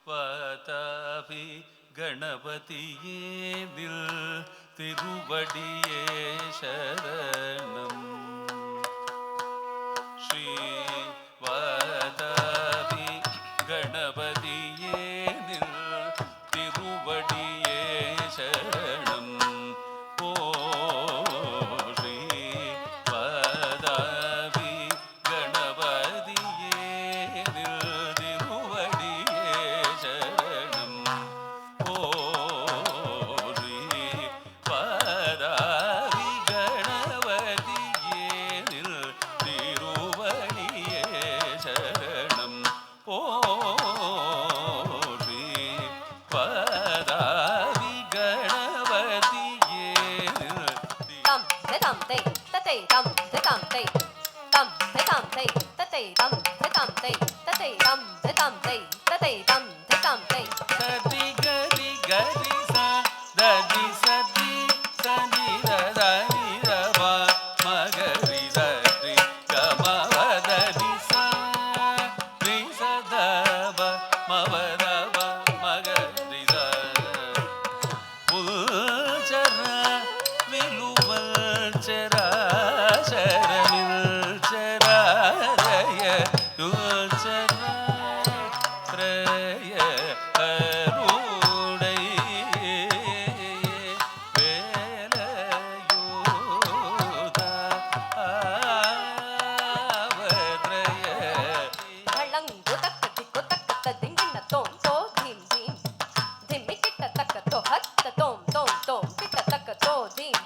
வாதாபி கணபதியே நில் திருவடியே சரணம். ஸ்ரீ வாதாபி கணபதியே நில் திருவடியே சரணம். ஓ ஸ்ரீ வாதாபி கணபதியே நில் திருவடியே சரணம். ஓ ஸ்ரீ வாதாபி கணபதியே நில் திருவடியே சரணம். ஓ ஸ்ரீ வாதாபி கணபதியே நில் tam te tam te ta te tam te tam te tam te tam te ta te tam te tam te ta te tam te tam te ta te tam te tam te சதி கரி கரி சா ததி சதி சதி ததி ரவா மகரி சரி கமவதரி சா ரி சதவ மவதவ மகரி ச புல்சர விலுவல் சராசரமில் சராரய யுல்சர பிரய அருடை வேலயூத ஆவத்ரய halangu takka tikku takka dinginna tom to dim dim dimmi kitta takka to hatta tom tom tom kitta takka to dim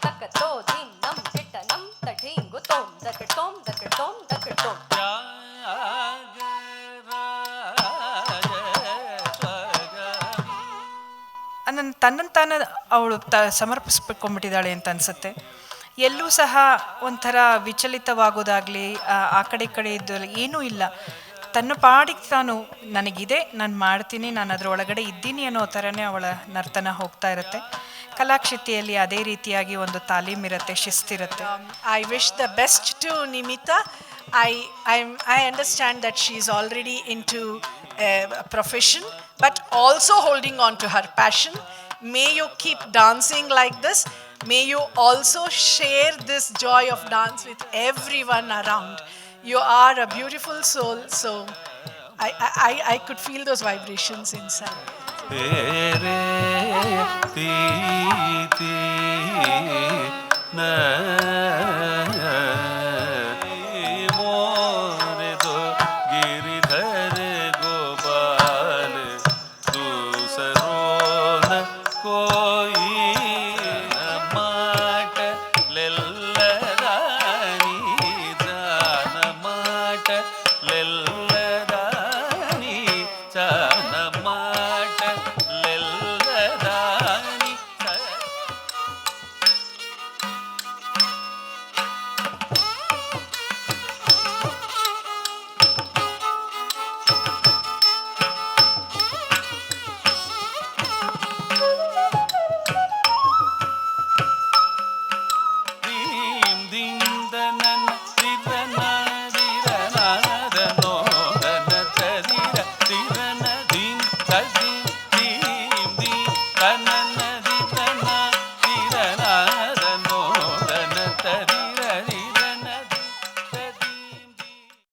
nam kitta nam ta dingu tom dakka tom dakka tom dakka tom ತನ್ನಂತಾನ ಅವಳು ಸಮರ್ಪಿಸ್ಕೊಂಡ್ಬಿಟ್ಟಿದ್ದಾಳೆ ಅಂತ ಅನಿಸುತ್ತೆ. ಎಲ್ಲೂ ಸಹ ಒಂಥರ ವಿಚಲಿತವಾಗೋದಾಗಲಿ ಆ ಕಡೆ ಈ ಕಡೆ ಇದ್ದು ಏನೂ ಇಲ್ಲ. ತನ್ನ ಪಾಡಿಗೆ ತಾನು ನನಗಿದೆ, ನಾನು ಮಾಡ್ತೀನಿ, ನಾನು ಅದರ ಒಳಗಡೆ ಇದ್ದೀನಿ ಅನ್ನೋ ಥರನೇ ಅವಳ ನರ್ತನ ಹೋಗ್ತಾ ಇರುತ್ತೆ. ಕಲಾಕ್ಷಿತಿಯಲ್ಲಿ ಅದೇ ರೀತಿಯಾಗಿ ಒಂದು ತಾಲೀಮಿರುತ್ತೆ, ಶಿಸ್ತಿರುತ್ತೆ. I wish the best to Nimita. I understand that she is already into a profession, but also holding on to her passion. May you keep dancing like this. May you also share this joy of dance with everyone around. You are a beautiful soul, so I could feel those vibrations inside. तेरे ती ती न